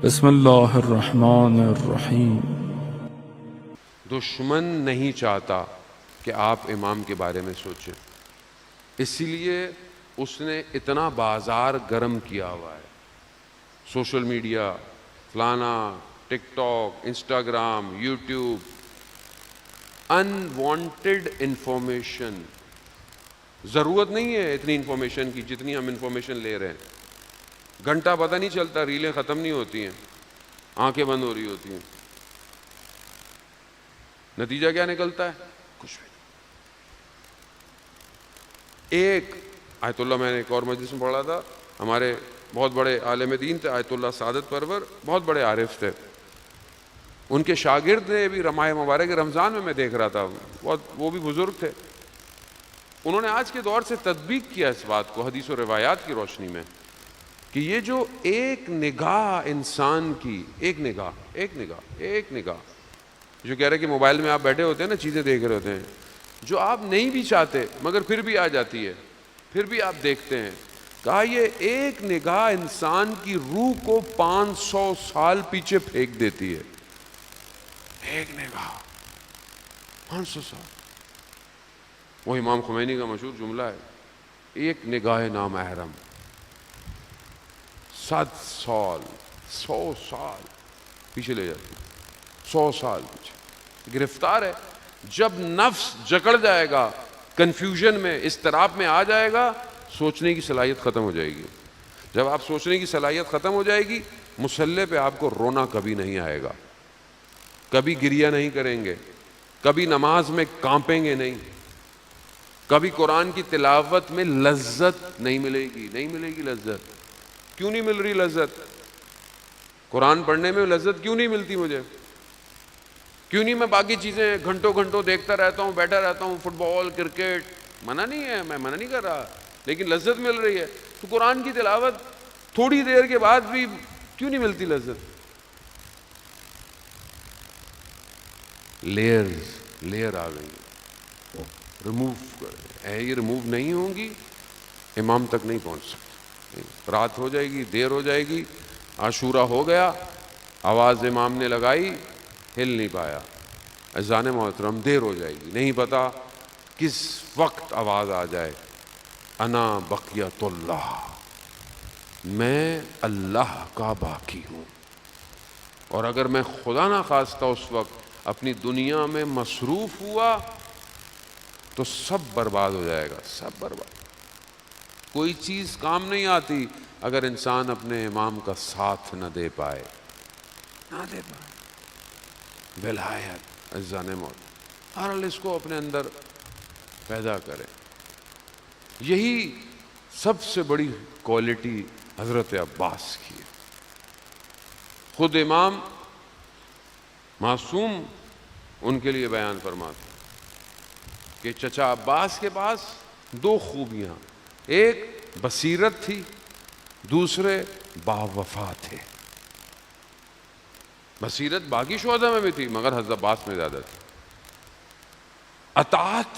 بسم اللہ الرحمن الرحیم۔ دشمن نہیں چاہتا کہ آپ امام کے بارے میں سوچیں، اسی لیے اس نے اتنا بازار گرم کیا ہوا ہے۔ سوشل میڈیا، فلانا، TikTok, Instagram, YouTube, unwanted information. ضرورت نہیں ہے اتنی انفارمیشن کی جتنی ہم انفارمیشن لے رہے ہیں۔ گھنٹہ پتہ نہیں چلتا، ریلیں ختم نہیں ہوتی ہیں، آنکھیں بند ہو رہی ہوتی ہیں، نتیجہ کیا نکلتا ہے؟ کچھ بھی نہیں۔ ایک آیت اللہ، میں نے ایک اور مجلس میں پڑھا تھا، ہمارے بہت بڑے عالم دین تھے آیت اللہ سعادت پرور، بہت بڑے عارف تھے، ان کے شاگرد نے بھی ماہ مبارک رمضان میں دیکھ رہا تھا، وہ بھی بزرگ تھے، انہوں نے آج کے دور سے تطبیق کیا اس بات کو حدیث و روایات کی روشنی میں کہ یہ جو ایک نگاہ انسان کی، ایک نگاہ جو کہہ رہے کہ موبائل میں آپ بیٹھے ہوتے ہیں نا، چیزیں دیکھ رہے ہوتے ہیں جو آپ نہیں بھی چاہتے مگر پھر بھی آ جاتی ہے، پھر بھی آپ دیکھتے ہیں، کہا یہ ایک نگاہ انسان کی روح کو 500 سال پیچھے پھینک دیتی ہے۔ ایک نگاہ 500 سال۔ وہ امام خمینی کا مشہور جملہ ہے، ایک نگاہ نامحرم 7 سال 100 سال پیچھے لے جاتی ہے، 100 سال پیچھے گرفتار ہے۔ جب نفس جکڑ جائے گا، کنفیوژن میں، اضطراب میں آ جائے گا، سوچنے کی صلاحیت ختم ہو جائے گی۔ جب آپ سوچنے کی صلاحیت ختم ہو جائے گی، مصلی پہ آپ کو رونا کبھی نہیں آئے گا، کبھی گریہ نہیں کریں گے، کبھی نماز میں کانپیں گے نہیں، کبھی قرآن کی تلاوت میں لذت نہیں ملے گی لذت۔ کیوں نہیں مل رہی لذت؟ قرآن پڑھنے میں لذت کیوں نہیں ملتی مجھے؟ کیوں نہیں میں باقی چیزیں گھنٹوں دیکھتا رہتا ہوں، بیٹھا رہتا ہوں، فٹ بال، کرکٹ؟ منع نہیں ہے، میں منع نہیں کر رہا، لیکن لذت مل رہی ہے تو قرآن کی تلاوت تھوڑی دیر کے بعد بھی کیوں نہیں ملتی لذت؟ لیئر آ گئی، ریموو کر، یہ ریموو نہیں ہوں گی امام تک نہیں پہنچ سکتے۔ رات ہو جائے گی، دیر ہو جائے گی، عاشورہ ہو گیا، آواز امام نے لگائی، ہل نہیں پایا، اذان محترم، دیر ہو جائے گی، نہیں پتا کس وقت آواز آ جائے، انا بقیت اللہ، میں اللہ کا باقی ہوں، اور اگر میں خدا نہ خواستہ اس وقت اپنی دنیا میں مصروف ہوا تو سب برباد ہو جائے گا، سب برباد۔ کوئی چیز کام نہیں آتی اگر انسان اپنے امام کا ساتھ نہ دے پائے، بلحیت اذان موت۔ ہر اس کو اپنے اندر پیدا کرے۔ یہی سب سے بڑی کوالٹی حضرت عباس کی ہے۔ خود امام معصوم ان کے لیے بیان فرماتے کہ چچا عباس کے پاس 2 خوبیاں، ایک بصیرت تھی، دوسرے باوفا تھے۔ بصیرت باقی شہداء میں بھی تھی مگر حضرت عباس میں زیادہ تھی۔ اطاعت،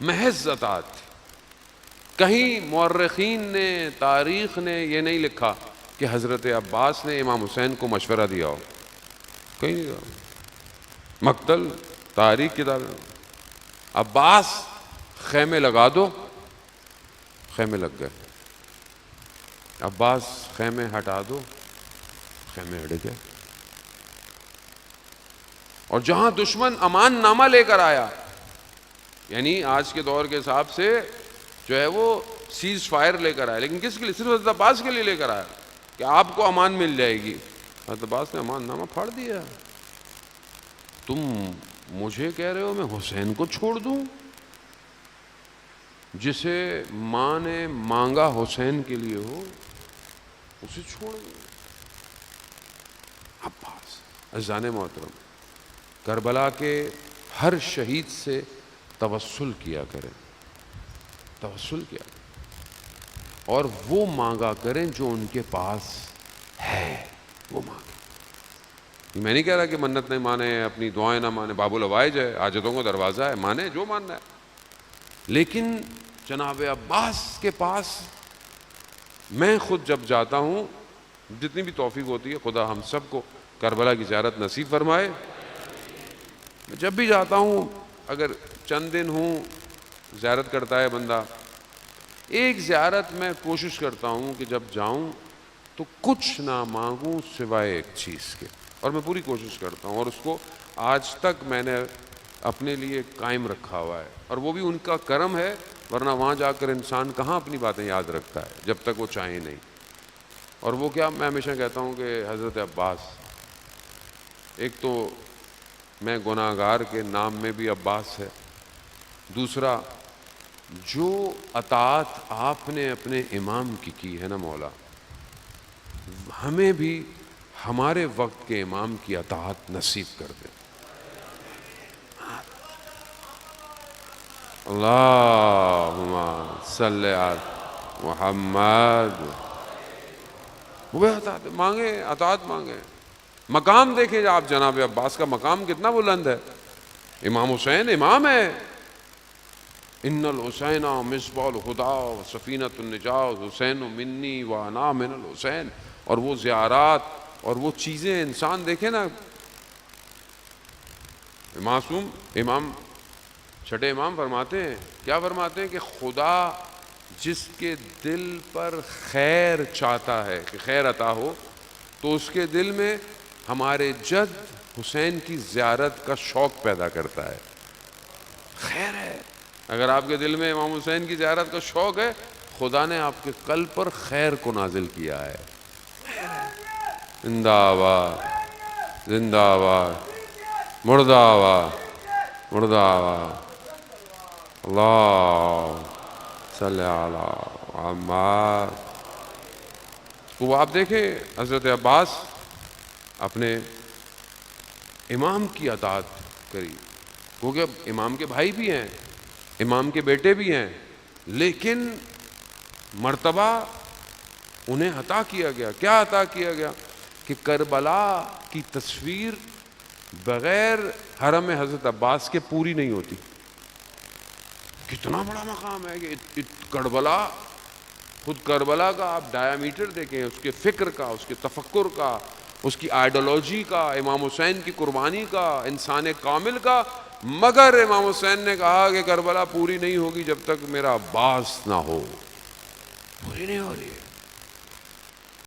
محض اطاعت تھی۔ کہیں مورخین نے، تاریخ نے یہ نہیں لکھا کہ حضرت عباس نے امام حسین کو مشورہ دیا ہو، کہیں نہیں دیا۔ مقتل تاریخ کتاب، عباس خیمے لگا دو، خیمے لگ گئے، عباس خیمے ہٹا دو، خیمے ہٹ گئے۔ اور جہاں دشمن امان نامہ لے کر آیا، یعنی آج کے دور کے حساب سے جو ہے وہ سیز فائر لے کر آیا، لیکن کس کے لیے؟ صرف حضرت عباس کے لیے لے کر آیا کہ آپ کو امان مل جائے گی۔ حضرت عباس نے امان نامہ پھاڑ دیا۔ تم مجھے کہہ رہے ہو میں حسین کو چھوڑ دوں؟ جسے ماں نے مانگا حسین کے لیے ہو، اسے چھوڑ دوں؟ عباس اذان محترم، کربلا کے ہر شہید سے توسل کیا کریں، توسل کیا کریں، اور وہ مانگا کریں جو ان کے پاس ہے، وہ مانگیں۔ میں نہیں کہہ رہا کہ منت نہیں مانے، اپنی دعائیں نہ مانے، باب الحوائج ہے، حاجتوں کا دروازہ ہے، مانے جو ماننا ہے، لیکن جناب عباس کے پاس میں خود جب جاتا ہوں جتنی بھی توفیق ہوتی ہے خدا ہم سب کو کربلا کی زیارت نصیب فرمائے. میں جب بھی جاتا ہوں اگر چند دن ہوں زیارت کرتا ہے بندہ, ایک زیارت میں کوشش کرتا ہوں کہ جب جاؤں تو کچھ نہ مانگوں سوائے ایک چیز کے, اور میں پوری کوشش کرتا ہوں اور اس کو آج تک میں نے اپنے لیے قائم رکھا ہوا ہے, اور وہ بھی ان کا کرم ہے, ورنہ وہاں جا کر انسان کہاں اپنی باتیں یاد رکھتا ہے جب تک وہ چاہے نہیں. اور وہ کیا, میں ہمیشہ کہتا ہوں کہ حضرت عباس, ایک تو میں گناہ گار کے نام میں بھی عباس ہے, دوسرا جو اطاعت آپ نے اپنے امام کی ہے نا مولا, ہمیں بھی ہمارے وقت کے امام کی اطاعت نصیب کر دے. اللہم صلی علی محمد. وہ اطاعت مانگیں, اطاعت مانگیں. مقام دیکھیں آپ جناب عباس کا مقام کتنا بلند ہے. امام حسین امام ہے. ان الحسین مصباح الہدی و سفینۃ النجات حسین منی و انا من الحسین. اور وہ زیارات اور وہ چیزیں انسان دیکھیں نا. معصوم امام چھٹے امام فرماتے ہیں, کیا فرماتے ہیں کہ خدا جس کے دل پر خیر چاہتا ہے کہ خیر عطا ہو, تو اس کے دل میں ہمارے جد حسین کی زیارت کا شوق پیدا کرتا ہے. خیر ہے, اگر آپ کے دل میں امام حسین کی زیارت کا شوق ہے, خدا نے آپ کے قلب پر خیر کو نازل کیا ہے. زندہ آباد, زندہ آباد, مردہ آباد, مردہ آباد. اللہ صلی علی محمد. وہ آپ دیکھیں حضرت عباس اپنے امام کی اطاعت کری, کیونکہ امام کے بھائی بھی ہیں, امام کے بیٹے بھی ہیں, لیکن مرتبہ انہیں عطا کیا گیا. کیا عطا کیا گیا کہ کربلا کی تصویر بغیر حرم حضرت عباس کے پوری نہیں ہوتی. کتنا بڑا مقام ہے کہ کربلا, خود کربلا کا آپ ڈایامیٹر دیکھیں, اس کے فکر کا, اس کے تفکر کا, اس کی آئیڈیالوجی کا, امام حسین کی قربانی کا, انسان کامل کا. مگر امام حسین نے کہا کہ کربلا پوری نہیں ہوگی جب تک میرا عباس نہ ہو. پوری نہیں ہو رہی ہے.